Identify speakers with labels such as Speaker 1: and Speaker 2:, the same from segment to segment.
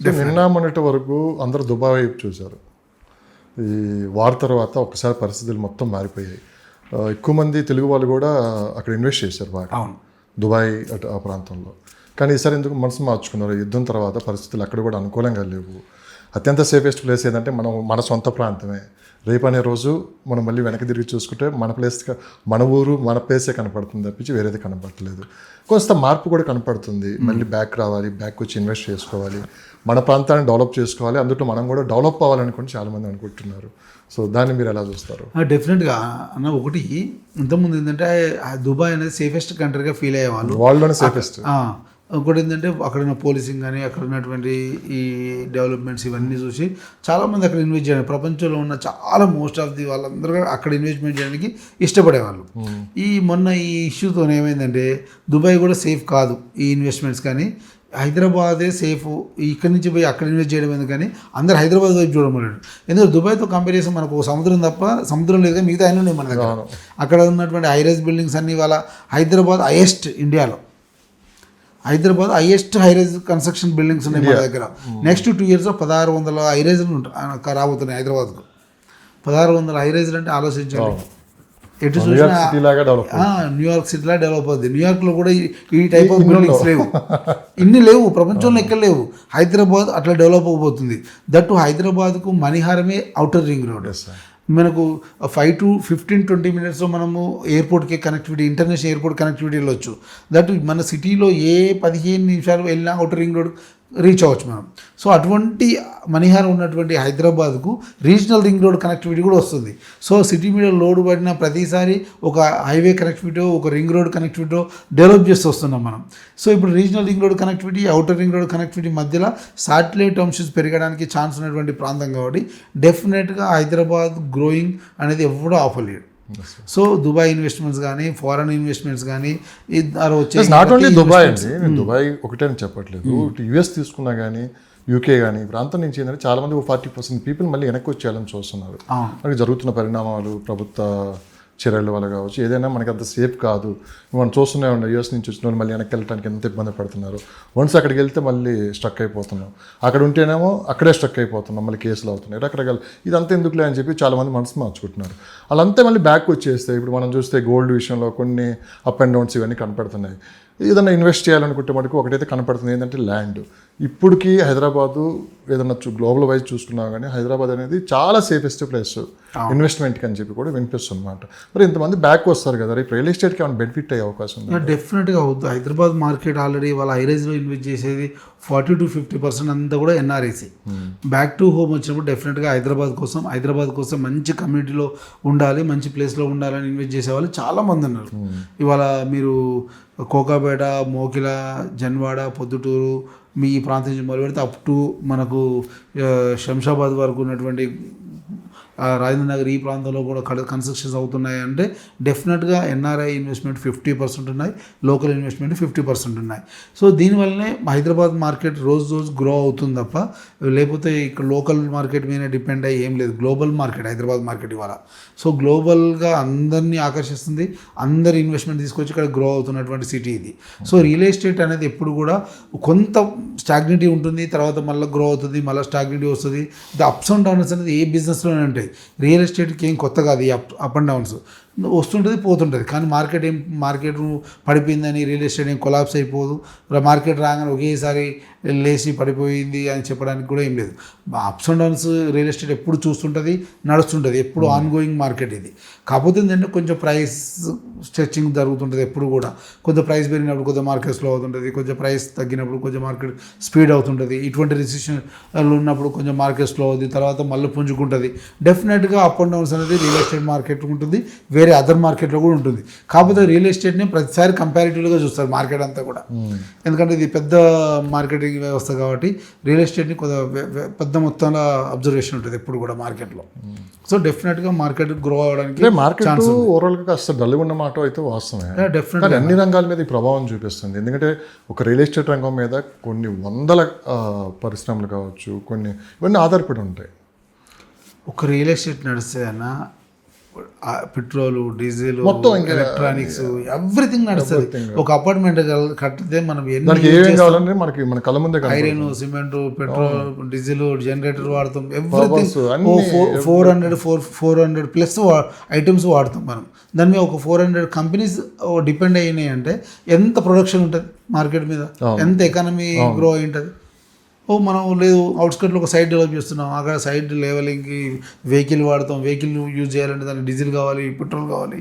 Speaker 1: నిన్న మొన్నటి వరకు అందరూ దుబాయ్ వైపు చూశారు. ఈ వార్ తర్వాత ఒక్కసారి పరిస్థితులు మొత్తం మారిపోయాయి. ఎక్కువ మంది తెలుగు వాళ్ళు కూడా అక్కడ ఇన్వెస్ట్ చేశారు బాగా, దుబాయ్ అటు ఆ ప్రాంతంలో. కానీ ఈసారి ఎందుకు మనసు మార్చుకున్నారు? యుద్ధం తర్వాత పరిస్థితులు అక్కడ కూడా అనుకూలంగా లేవు. అత్యంత సేఫెస్ట్ ప్లేస్ ఏదంటే మన సొంత ప్రాంతమే. రేపు అనే రోజు మనం మళ్ళీ వెనక్కి తిరిగి చూసుకుంటే మన ప్లేస్గా మన ఊరు మన ప్లేసే కనపడుతుంది తప్పించి వేరేది కనపడట్లేదు. కొంత మార్పు కూడా కనపడుతుంది. మళ్ళీ బ్యాక్ రావాలి, బ్యాక్ వచ్చి ఇన్వెస్ట్ చేసుకోవాలి, మన ప్రాంతాన్ని డెవలప్ చేసుకోవాలి, అందులో మనం కూడా డెవలప్ అవ్వాలనుకుంటే చాలామంది అనుకుంటున్నారు. సో దాన్ని మీరు ఎలా చూస్తారు?
Speaker 2: డెఫినెట్గా అన్న, ఒకటి ఇంతకుముందు ఏంటంటే దుబాయ్ అనేది సేఫెస్ట్ కంట్రీగా ఫీల్ అయ్యేవాళ్ళు,
Speaker 1: వరల్డ్లోనే సేఫెస్ట్.
Speaker 2: ఇంకోటి ఏంటంటే అక్కడ ఉన్న పోలీసింగ్ కానీ అక్కడ ఉన్నటువంటి ఈ డెవలప్మెంట్స్ ఇవన్నీ చూసి చాలామంది అక్కడ ఇన్వెస్ట్ చేయడానికి, ప్రపంచంలో ఉన్న చాలా మోస్ట్ ఆఫ్ ది వాళ్ళందరూ అక్కడ ఇన్వెస్ట్మెంట్ చేయడానికి ఇష్టపడేవాళ్ళు. మొన్న ఈ ఇష్యూతో ఏమైందంటే దుబాయ్ కూడా సేఫ్ కాదు ఈ ఇన్వెస్ట్మెంట్స్, కానీ హైదరాబాదే సేఫ్, ఇక్కడి నుంచి పోయి అక్కడ ఇన్వెస్ట్ చేయడం ఎందుకని అందరు హైదరాబాద్ వైపు చూడమన్నాడు. ఎందుకంటే దుబాయ్తో కంపేర్ చేస్తే మనకు సముద్రం తప్ప, సముద్రం లేదు మిగతా అన్నీ ఉన్నాయి మన దగ్గర. అక్కడ ఉన్నటువంటి హైరైజ్ బిల్డింగ్స్ అన్నీ వాళ్ళ హైదరాబాద్ హైయెస్ట్, ఇండియాలో Hyderabad highest high-rise construction buildings ఉన్నాయి మన దగ్గర. నెక్స్ట్ 2 years 1600 హైరైజ్లు రాబోతున్నాయి హైదరాబాద్కు. 1600 హైరైజ్లు అంటే ఆలోచించాలి. ఎటు చూసినా న్యూయార్క్ సిటీలా డెవలప్ అవుతుంది. న్యూయార్క్లో కూడా ఈ టైప్ ఆఫ్ బిల్డింగ్స్ లేవు, ఇన్ని లేవు, ప్రపంచంలో ఎక్కడ లేవు. హైదరాబాద్ అట్లా డెవలప్ అవబోతుంది. దట్టు హైదరాబాద్కు మణిహారమే ఔటర్ రింగ్ రోడ్. మనకు 5 to 15-20 minutes మనము ఎయిర్పోర్ట్కి కనెక్టివిటీ, ఇంటర్నేషనల్ ఎయిర్పోర్ట్ కనెక్టివిటీ వెళ్ళొచ్చు. దట్ మన సిటీలో ఏ 15 నిమిషాలు వెళ్ళినా అవుటర్ రింగ్ రోడ్ రీచ్ అవ్వచ్చు మనం. సో అటువంటి మణిహారం ఉన్నటువంటి హైదరాబాద్కు రీజనల్ రింగ్ రోడ్ కనెక్టివిటీ కూడా వస్తుంది. సో సిటీ మీద లోడ్ పడిన ప్రతిసారి ఒక హైవే కనెక్టివిటీ, ఒక రింగ్ రోడ్ కనెక్టివిటీ డెవలప్ చేస్తూ వస్తున్నాం మనం. సో ఇప్పుడు regional ring road connectivity, outer ring road connectivity మధ్యలో శాటిలైట్ టౌన్షిప్స్ పెరగడానికి ఛాన్స్ ఉన్నటువంటి ప్రాంతం కాబట్టి డెఫినెట్గా హైదరాబాద్ గ్రోయింగ్ అనేది ఎవడో ఆపలేడు. సో దుబాయ్ ఇన్వెస్ట్మెంట్స్ కానీ, ఫారెన్ ఇన్వెస్ట్మెంట్స్ కానీ
Speaker 1: నాట్ ఓన్లీ దుబాయ్ అండి, నేను దుబాయ్ ఒకటే అని చెప్పట్లేదు. యుఎస్ తీసుకున్నా కానీ, యూకే కానీ ప్రాంతం నుంచి ఏంటంటే చాలామంది 40% పీపుల్ మళ్ళీ వెనక్కి వచ్చేయాలని చూస్తున్నారు. మనకి జరుగుతున్న పరిణామాలు, ప్రభుత్వ చర్యల వల్ల కావచ్చు, ఏదైనా మనకి అంత సేఫ్ కాదు. మనం చూస్తూనే ఉన్నాం, యూఎస్ నుంచి వచ్చిన వాళ్ళు మళ్ళీ వెనక్కి వెళ్ళడానికి ఎంత ఇబ్బంది పడుతున్నారు. వన్స్ అక్కడికి వెళ్తే మళ్ళీ స్ట్రక్ అయిపోతున్నాం, అక్కడ ఉంటేనేమో అక్కడే స్ట్రక్ అయిపోతున్నాం, మళ్ళీ కేసులు అవుతున్నాయి రకరకాల. ఇదంతా ఎందుకులే అని చెప్పి చాలామంది మనసు మార్చుకుంటున్నారు. వాళ్ళంతా మళ్ళీ బ్యాక్ వచ్చేస్తే ఇప్పుడు మనం చూస్తే గోల్డ్ విషయంలో కొన్ని అప్ అండ్ డౌన్స్ ఇవన్నీ కనపడుతున్నాయి. ఏదైనా ఇన్వెస్ట్ చేయాలనుకుంటే మనకు ఒకటైతే కనపడుతుంది, ఏంటంటే ల్యాండ్. ఇప్పటికీ హైదరాబాదు ఏదన్నా గ్లోబల్ వైజ్ చూసుకున్నా కానీ హైదరాబాద్ అనేది చాలా సేఫెస్ట్ ప్లేస్ ఇన్వెస్ట్మెంట్కి అని చెప్పి కూడా వినిపిస్తుంది అన్నమాట. మరి ఇంతమంది బ్యాక్ వస్తారు కదా, రేపు రియల్ ఎస్టేట్కి ఏమైనా బెనిఫిట్ అయ్యే అవకాశం ఉంది?
Speaker 2: డెఫినెట్గా అవుతుంది. హైదరాబాద్ మార్కెట్ ఆల్రెడీ వాళ్ళ హైరైజ్లో ఇన్వెస్ట్ చేసేది 40 to 50% అంతా కూడా ఎన్ఆర్ఐసి. బ్యాక్ టు హోమ్ వచ్చినప్పుడు డెఫినెట్గా హైదరాబాద్ కోసం మంచి కమ్యూనిటీలో ఉండాలి, మంచి ప్లేస్లో ఉండాలని ఇన్వెస్ట్ చేసే వాళ్ళు చాలామంది ఉన్నారు. ఇవాళ మీరు కోకాపేట, మోకిల, జన్వాడ, పొద్దుటూరు మీ ఈ ప్రాంతం నుంచి మొదలు పెడితే అప్ టు మనకు శంషాబాద్ వరకు ఉన్నటువంటి రాజేంద్ర నగర్ ఈ ప్రాంతంలో కూడా కన్స్ట్రక్షన్స్ అవుతున్నాయి. అంటే డెఫినెట్గా ఎన్ఆర్ఐ ఇన్వెస్ట్మెంట్ 50% ఉన్నాయి, లోకల్ ఇన్వెస్ట్మెంట్ 50% ఉన్నాయి. సో దీనివల్లనే హైదరాబాద్ మార్కెట్ రోజు గ్రో అవుతుంది తప్ప, లేకపోతే ఇక్కడ లోకల్ మార్కెట్ మీద డిపెండ్ అయ్యి ఏం లేదు. గ్లోబల్ మార్కెట్ హైదరాబాద్ మార్కెట్ ఇవాళ. సో గ్లోబల్గా అందరినీ ఆకర్షిస్తుంది, అందరి ఇన్వెస్ట్మెంట్ తీసుకొచ్చి ఇక్కడ గ్రో అవుతున్నటువంటి సిటీ ఇది. సో రియల్ ఎస్టేట్ అనేది ఎప్పుడు కూడా కొంత స్టాగ్నిటీ ఉంటుంది, తర్వాత మళ్ళీ గ్రో అవుతుంది, మళ్ళీ స్టాగ్నిటీ వస్తుంది. ఇది అప్స్ అండ్ డౌన్స్ అనేది ఏ బిజినెస్లోనే ఉంటాయి. రియల్ ఎస్టేట్కి ఏం కొత్త కాదు ఈ అప్ అండ్ డౌన్స్, వస్తుంటుంది పోతుంటుంది. కానీ మార్కెట్ పడిపోయిందని రియల్ ఎస్టేట్ ఏం కొలాప్స్ అయిపోదు. మార్కెట్ రాగానే ఒకేసారి లేచి పడిపోయింది అని చెప్పడానికి కూడా ఏం లేదు. Ups and downs real estate ఎప్పుడు చూస్తుంటుంది, నడుస్తుంటుంది, ఎప్పుడు ఆన్ గోయింగ్ మార్కెట్ ఇది. కాకపోతే ఏంటంటే కొంచెం ప్రైస్ స్ట్రెచ్చింగ్ జరుగుతుంటుంది ఎప్పుడు కూడా. కొంచెం ప్రైస్ పెరిగినప్పుడు కొంచెం మార్కెట్ స్లో అవుతుంటుంది, కొంచెం ప్రైస్ తగ్గినప్పుడు కొంచెం మార్కెట్ స్పీడ్ అవుతుంటుంది. ఇటువంటి రిసిషన్లు ఉన్నప్పుడు కొంచెం మార్కెట్ స్లో అవుతుంది, తర్వాత మళ్ళీ పుంజుకుంటుంది. డెఫినెట్గా అప్ అండ్ డౌన్స్ అనేది రియల్ ఎస్టేట్ మార్కెట్ ఉంటుంది, వేరే అదర్ మార్కెట్లో కూడా ఉంటుంది. కాకపోతే రియల్ ఎస్టేట్ని ప్రతిసారి కంపారిటివ్గా చూస్తారు మార్కెట్ అంతా కూడా, ఎందుకంటే ఇది పెద్ద మార్కెటింగ్ వ్యవస్థ కాబట్టి రియల్ ఎస్టేట్ని కొంత పెద్ద మొత్తంలో అబ్జర్వేషన్ ఉంటుంది ఎప్పుడు కూడా మార్కెట్లో. సో డెఫినెట్గా మార్కెట్ గ్రో అవడానికి
Speaker 1: మార్కెట్ ఓవరాల్గా కాస్త డల్గా ఉన్న మాట అయితే వాస్తవమే. డెఫినెట్గా అన్ని రంగాల మీద ఈ ప్రభావం చూపిస్తుంది. ఎందుకంటే ఒక రియల్ ఎస్టేట్ రంగం మీద కొన్ని వందల పరిశ్రమలు కావచ్చు, కొన్ని ఇవన్నీ ఆధారపడి ఉంటాయి.
Speaker 2: ఒక రియల్ ఎస్టేట్ నడిస్తే అన్న పెట్రోల్, డీజిల్,
Speaker 1: మొత్తం ఇంకా
Speaker 2: ఎలక్ట్రానిక్స్ ఎవ్రీథింగ్ నడుస్తుంది. ఒక అపార్ట్మెంట్ కట్టితే మనం
Speaker 1: దానికి ఏమేం కావాలంటే మనకి మన కళ్ళ ముందే
Speaker 2: iron, cement, petrol, diesel, generator వాడతాం. ఎవ్రీథింగ్ 400 ప్లస్ ఐటమ్స్ వాడతాం మనం. దాని మీద ఒక 400 కంపెనీస్ డిపెండ్ అయినాయి అంటే ఎంత ప్రొడక్షన్ ఉంటుంది మార్కెట్ మీద, ఎంత ఎకానమీ గ్రో అయి ఉంటుంది. మనం లేదు అవుట్స్కట్లో ఒక సైట్ డెవలప్ చేస్తున్నాం, అక్కడ సైట్ లెవెలింగ్కి వెహికల్ వాడతాం. వెహికల్ యూజ్ చేయాలంటే దానికి డీజిల్ కావాలి, పెట్రోల్ కావాలి,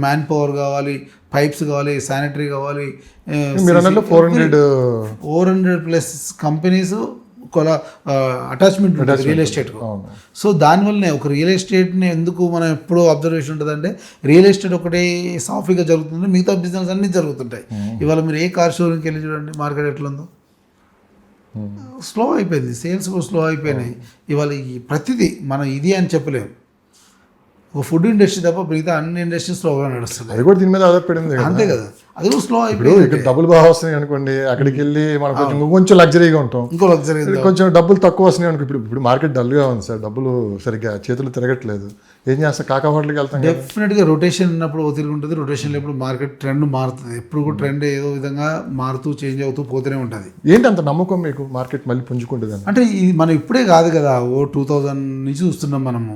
Speaker 2: మ్యాన్ పవర్ కావాలి, పైప్స్ కావాలి, శానిటరీ కావాలి. 400 ప్లస్ కంపెనీస్ అటాచ్మెంట్ ఉంటుంది రియల్ ఎస్టేట్కు. సో దానివల్లనే ఒక రియల్ ఎస్టేట్ని ఎందుకు మనం ఎప్పుడూ అబ్జర్వేషన్ ఉంటుందంటే రియల్ ఎస్టేట్ ఒకటే సాఫీగా జరుగుతుంది, మిగతా బిజినెస్ అన్నీ జరుగుతుంటాయి. ఇవాళ మీరు ఏ కార్ షోరూమ్కి వెళ్ళి చూడండి మార్కెట్ ఎట్లా ఉందో, స్లో అయిపోయింది, సేల్స్ కూడా స్లో అయిపోయినాయి. ఇవాళ ఈ ప్రతిదీ మనం ఇది అని చెప్పలేము. ఒక ఫుడ్ ఇండస్ట్రీ తప్ప మిగతా అన్ని ఇండస్ట్రీస్ స్లోగా నడుస్తుంది.
Speaker 1: అది కూడా దీని మీద ఆధారపడింది
Speaker 2: అంతే కదా, అది కూడా స్లో అయిపోయింది.
Speaker 1: ఇక్కడ డబ్బులు బాగా వస్తున్నాయి అనుకోండి, అక్కడికి వెళ్ళి మనం కొంచెం లగ్జరీగా ఉంటాం,
Speaker 2: ఇంకో లగ్జరీ
Speaker 1: కొంచెం డబ్బులు తక్కువ వస్తున్నాయి అనుకో. ఇప్పుడు మార్కెట్ డల్గా ఉంది సార్, డబ్బులు సరిగ్గా చేతులు తిరగట్లేదు. ఏం చేస్తాం, కాకా హోటల్కి వెళ్తాం.
Speaker 2: డెఫినెట్గా రొటేషన్ ఉన్నప్పుడు తిరుగుంటుంది. రొటేషన్లో ఎప్పుడు మార్కెట్ ట్రెండ్ మారుతుంది. ఎప్పుడు కూడా ట్రెండ్ ఏదో విధంగా మారుతూ చేంజ్ అవుతూ పోతూనే ఉంటుంది.
Speaker 1: ఏంటి అంత నమ్మకం మీకు మార్కెట్ మళ్ళీ పుంజుకుంటుంది అని?
Speaker 2: అంటే ఇది మనం ఇప్పుడే కాదు కదా, 2000 నుంచి చూస్తున్నాం మనము.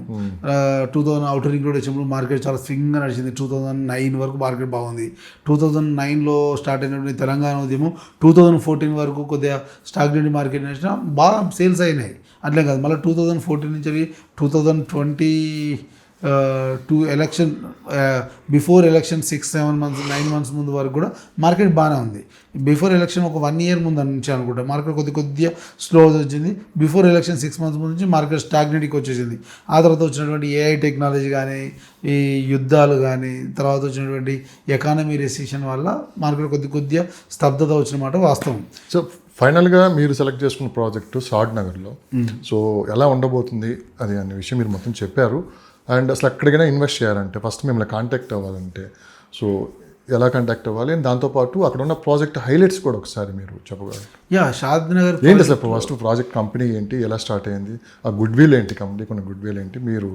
Speaker 2: 2000 అవుటర్ రింగ్ రోడ్ వచ్చినప్పుడు మార్కెట్ చాలా స్వింగ్గా నడిచింది. 2009 వరకు మార్కెట్ బాగుంది. 2009లో స్టార్ట్ అయినటువంటి తెలంగాణ ఉద్యమం 2014 వరకు కొద్దిగా స్టాగ్నెంట్ మార్కెట్ నడిచిన బాగా సేల్స్ అయినాయి. అట్లే కాదు, మళ్ళీ 2014 నుంచి 2022 election before election 6-7 months 9 months ముందు వరకు కూడా మార్కెట్ బాగానే ఉంది. బిఫోర్ ఎలక్షన్ ఒక 1 year ముందు నుంచి అనుకుంటా మార్కెట్ కొద్దిగా స్లో వచ్చింది. బిఫోర్ ఎలక్షన్ 6 months ముందు నుంచి మార్కెట్ స్టాగ్నెట్కి వచ్చేసింది. ఆ తర్వాత వచ్చినటువంటి ఏఐ టెక్నాలజీ కానీ, ఈ యుద్ధాలు కానీ, తర్వాత వచ్చినటువంటి ఎకానమీ రెసిషన్ వల్ల మార్కెట్ కొద్దిగా స్తబ్దత వచ్చిన మాట వాస్తవం.
Speaker 1: సో ఫైనల్గా మీరు సెలెక్ట్ చేసుకున్న ప్రాజెక్టు షాద్ నగర్లో, సో ఎలా ఉండబోతుంది అది అనే విషయం మీరు మొత్తం చెప్పారు. అండ్ అసలు ఎక్కడికైనా ఇన్వెస్ట్ చేయాలంటే ఫస్ట్ మిమ్మల్ని కాంటాక్ట్ అవ్వాలంటే సో ఎలా కాంటాక్ట్ అవ్వాలి, అండ్ దాంతోపాటు అక్కడ ఉన్న ప్రాజెక్ట్ హైలైట్స్ కూడా ఒకసారి మీరు చెప్పగలరు.
Speaker 2: షాద్ నగర్
Speaker 1: ఏంటి అసలు ఫస్ట్ ప్రాజెక్ట్ కంపెనీ ఏంటి, ఎలా స్టార్ట్ అయింది, ఆ గుడ్ విల్ ఏంటి, కంపెనీకి ఉన్న గుడ్ విల్ ఏంటి, మీరు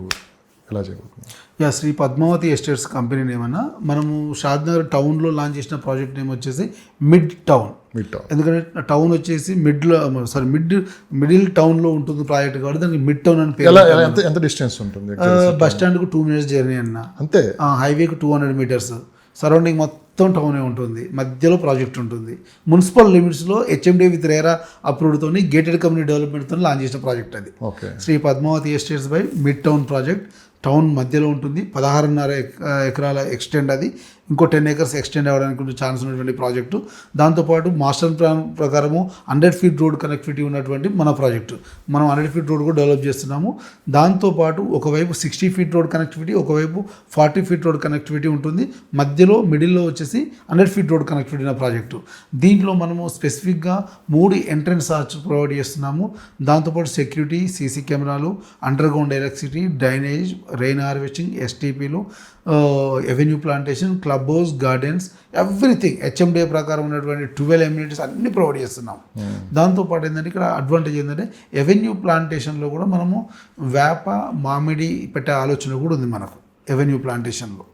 Speaker 1: ఎలా చేయబోతున్నారు?
Speaker 2: Shri Padmavathi estates company name అన్న. మనము షాద్ నగర్ టౌన్లో లాంచ్ చేసిన ప్రాజెక్ట్ నేమ్ వచ్చేసి మిడ్ టౌన్. ఎందుకంటే టౌన్ వచ్చేసి మిడిల్ టౌన్లో ఉంటుంది ప్రాజెక్ట్ కాబట్టి దానికి మిడ్ టౌన్ అని పేరు.
Speaker 1: ఎంత డిస్టెన్స్ ఉంటుంది?
Speaker 2: బస్ స్టాండ్కు 2 minutes జర్నీ అన్న,
Speaker 1: అంతే.
Speaker 2: హైవేకు 200 meters, సరౌండింగ్ మొత్తం టౌనే ఉంటుంది, మధ్యలో ప్రాజెక్ట్ ఉంటుంది. మున్సిపల్ లిమిట్స్లో HMD విత్ రేరా అప్రూవ్డ్తో గేటెడ్ కమ్యూనిటీ డెవలప్మెంట్తో లాంచ్ చేసిన ప్రాజెక్ట్ అది. Sri Padmavathi estates by mid town project. Town మధ్యలో ఉంటుంది, 16.5 ఎకరాల ఎక్స్టెండ్ అది. ఇంకో 10 acres ఎక్స్టెండ్ అవ్వడానికి ఛాన్స్ ఉన్నటువంటి ప్రాజెక్టు. దాంతోపాటు మాస్టర్ ప్లాన్ ప్రకారము 100 feet రోడ్ కనెక్టివిటీ ఉన్నటువంటి మన ప్రాజెక్టు. మనం 100 feet రోడ్ కూడా డెవలప్ చేస్తున్నాము. దాంతోపాటు ఒకవైపు 60 feet రోడ్ కనెక్టివిటీ, ఒకవైపు 40 feet రోడ్ కనెక్టివిటీ ఉంటుంది. మధ్యలో మిడిల్లో వచ్చేసి 100 feet రోడ్ కనెక్టివిటీ ఉన్న ప్రాజెక్టు. దీంట్లో మనము స్పెసిఫిక్గా 3 ఎంట్రన్స్ ఆర్చ్ ప్రొవైడ్ చేస్తున్నాము. దాంతోపాటు సెక్యూరిటీ, సీసీ కెమెరాలు, underground electricity, drainage, rain harvesting, STPలు, avenue plantation, club house, gardens, everything HMDA ప్రకారం ఉన్నటువంటి 12 amenities అన్నీ ప్రొవైడ్ చేస్తున్నాం. దాంతోపాటు ఏంటంటే ఇక్కడ అడ్వాంటేజ్ ఏంటంటే ఎవెన్యూ ప్లాంటేషన్లో కూడా మనము వేప, మామిడి పెట్టే ఆలోచన కూడా ఉంది మనకు. ఎవెన్యూ ప్లాంటేషన్లో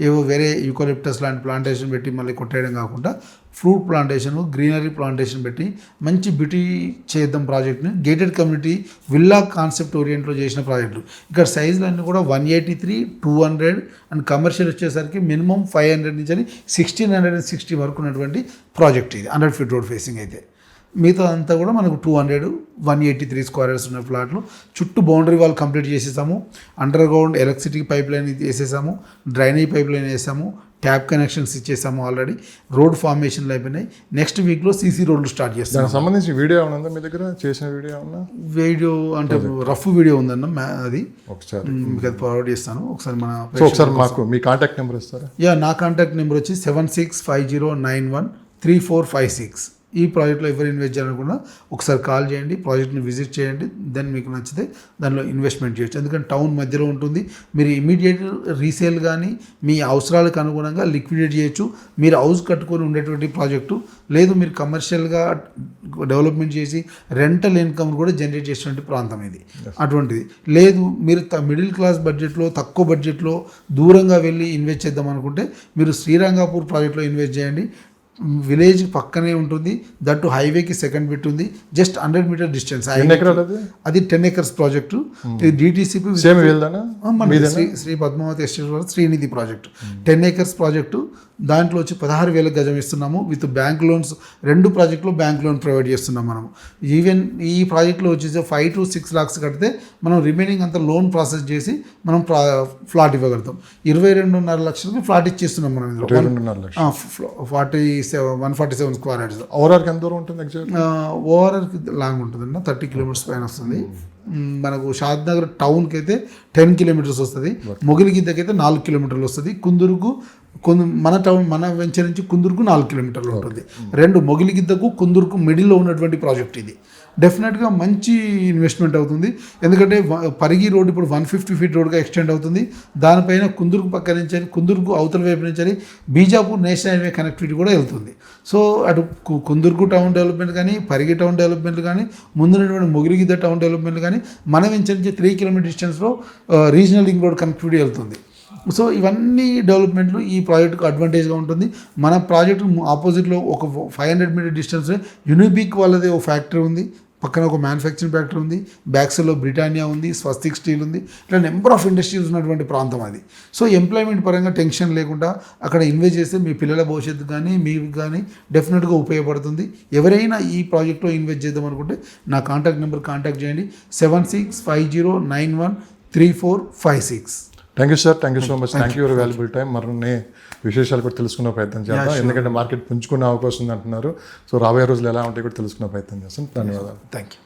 Speaker 2: ఏవో వేరే యూకలిప్టస్ లాంటి ప్లాంటేషన్ పెట్టి మళ్ళీ కొట్టేయడం కాకుండా ఫ్రూట్ ప్లాంటేషన్, గ్రీనరీ ప్లాంటేషన్ పెట్టి మంచి బ్యూటీ చేద్దాం ప్రాజెక్ట్ని. గేటెడ్ కమ్యూనిటీ విల్లా కాన్సెప్ట్ ఓరియంట్లో చేసిన ప్రాజెక్టులు. ఇక్కడ సైజులు అన్నీ కూడా 183, 200 అండ్ కమర్షియల్ వచ్చేసరికి మినిమం 500 నుంచి 1660 వరకు ఉన్నటువంటి ప్రాజెక్ట్ ఇది. 100 feet రోడ్ ఫేసింగ్ అయితే మిగతా అంతా కూడా మనకు 200, 183 square yards ఉన్న ప్లాట్లు. చుట్టూ బౌండరీ వాల్ కంప్లీట్ చేసేసాము. అండర్గ్రౌండ్ ఎలక్ట్రిసిటీ పైప్ లైన్ వేసేసాము, డ్రైనేజ్ పైప్ లైన్ వేసాము, ట్యాప్ కనెక్షన్స్ ఇచ్చేసాము. ఆల్రెడీ రోడ్ ఫార్మేషన్లు అయిపోయినాయి. నెక్స్ట్ వీక్లో CC రోడ్లు స్టార్ట్ చేస్తాం.
Speaker 1: దానికి సంబంధించి వీడియో ఉందా మీ దగ్గర? చేసిన వీడియో
Speaker 2: అంటే రఫ్ వీడియో ఉందన్న, అది ఒకసారి మీకు అది ఫార్వర్డ్ చేస్తాను. ఒకసారి
Speaker 1: మాకు మీ కాంటాక్ట్ నెంబర్ ఇస్తారా?
Speaker 2: నా కాంటాక్ట్ నెంబర్ వచ్చి 7650913456. ఈ ప్రాజెక్ట్లో ఎవరు ఇన్వెస్ట్ చేయాలనుకున్నా ఒకసారి కాల్ చేయండి, ప్రాజెక్ట్ని విజిట్ చేయండి, దెన్ మీకు నచ్చితే దానిలో ఇన్వెస్ట్మెంట్ చేయొచ్చు. ఎందుకంటే టౌన్ మధ్యలో ఉంటుంది, మీరు ఇమీడియట్ రీసేల్ కానీ మీ అవసరాలకు అనుగుణంగా లిక్విడేట్ చేయొచ్చు. మీరు హౌస్ కట్టుకొని ఉండేటువంటి ప్రాజెక్టు, లేదు మీరు కమర్షియల్గా డెవలప్మెంట్ చేసి రెంటల్ ఇన్కమ్ కూడా జనరేట్ చేసేటువంటి ప్రాంతం ఇది. అటువంటిది లేదు, మీరు మిడిల్ క్లాస్ బడ్జెట్లో తక్కువ బడ్జెట్లో దూరంగా వెళ్ళి ఇన్వెస్ట్ చేద్దాం అనుకుంటే మీరు శ్రీరంగాపూర్ ప్రాజెక్ట్లో ఇన్వెస్ట్ చేయండి. విలేజ్ పక్కనే ఉంటుంది, దట్టు హైవేకి సెకండ్ బిట్ ఉంది, జస్ట్ 100 మీటర్ డిస్టెన్స్. అది 10 acres ప్రాజెక్టు. ఇది DTCP Shri Padmavathi estate Srinidhi project, 10 acres project. దాంట్లో వచ్చి 16,000 గజం ఇస్తున్నాము విత్ బ్యాంక్ లోన్స్. 2 ప్రాజెక్టులో బ్యాంక్ లోన్ ప్రొవైడ్ చేస్తున్నాం మనము. ఈవెన్ ఈ ప్రాజెక్ట్లో వచ్చేసి 5 to 6 lakhs కడితే మనం రిమైనింగ్ అంతా లోన్ ప్రాసెస్ చేసి మనం ఫ్లాట్ ఇవ్వగలుగుతాం. 22.5 లక్షలకి ఫ్లాట్ ఇచ్చేస్తున్నాం మనం ఇందులో. 147 square yards.
Speaker 1: ఓవరాల్కి ఎంత దూరం ఉంటుంది?
Speaker 2: ఓవరాల్కి లాంగ్ ఉంటుందన్న 30 kilometers పైన వస్తుంది. మనకు షాద్ నగర్ టౌన్కి అయితే 10 kilometers వస్తుంది, మొగిలిగిద్దకి అయితే 4 kilometers వస్తుంది, కుందూరుకు మన టౌన్ మన వెంచర్ నుంచి కుందూరుకు 4 kilometers ఉంటుంది. 2 మొగిలిగిద్దకు కుందూరుకు మిడిల్లో ఉన్నటువంటి ప్రాజెక్ట్ ఇది. డెఫినెట్గా మంచి ఇన్వెస్ట్మెంట్ అవుతుంది. ఎందుకంటే పరిగి రోడ్ ఇప్పుడు 150 feet రోడ్గా ఎక్స్టెండ్ అవుతుంది. దానిపైన కుందూరుకు పక్క నుంచి కుందూరుకు అవతల వైపు నుంచి బీజాపూర్ నేషనల్ హైవే కనెక్టివిటీ కూడా వెళ్తుంది. సో అటు కుందూరుకు టౌన్ డెవలప్మెంట్ కానీ, పరిగి టౌన్ డెవలప్మెంట్ కానీ, ముందున్నటువంటి మొగిలిగిద్ద టౌన్ డెవలప్మెంట్ కానీ, మన వెంచర్ నుంచి 3 kilometers డిస్టెన్స్లో రీజనల్ లింక్ రోడ్ కనెక్టివిటీ వెళ్తుంది. సో ఇవన్నీ డెవలప్మెంట్లు ఈ ప్రాజెక్టుకు అడ్వాంటేజ్గా ఉంటుంది. మన ప్రాజెక్టు ఆపోజిట్లో ఒక 500 meter డిస్టెన్స్ యూనిబిక్ వాళ్ళది ఒక ఫ్యాక్టరీ ఉంది, పక్కన ఒక మ్యానుఫ్యాక్చరింగ్ ఫ్యాక్టరీ ఉంది, బ్యాక్ సైడ్లో బ్రిటానియా ఉంది, స్వస్తిక్ స్టీల్ ఉంది. ఇట్లా నెంబర్ ఆఫ్ ఇండస్ట్రీస్ ఉన్నటువంటి ప్రాంతం అది. సో ఎంప్లాయ్మెంట్ పరంగా టెన్షన్ లేకుండా అక్కడ ఇన్వెస్ట్ చేస్తే మీ పిల్లల భవిష్యత్తు కానీ మీకు కానీ డెఫినెట్గా ఉపయోగపడుతుంది. ఎవరైనా ఈ ప్రాజెక్ట్లో ఇన్వెస్ట్ చేద్దాం అనుకుంటే నా కాంటాక్ట్ నెంబర్ కాంటాక్ట్ చేయండి, 7650913456.
Speaker 1: Thank you sir, thank you so much, thank you for valuable time. మరిన్ని విశేషాలు కూడా తెలుసుకునే ప్రయత్నం చేద్దాం, ఎందుకంటే మార్కెట్ పుంజుకునే అవకాశం ఉంది అంటున్నారు. సో రాబోయే రోజులు ఎలా ఉంటాయి కూడా తెలుసుకునే ప్రయత్నం చేస్తాం. ధన్యవాదాలు.
Speaker 2: Thank you.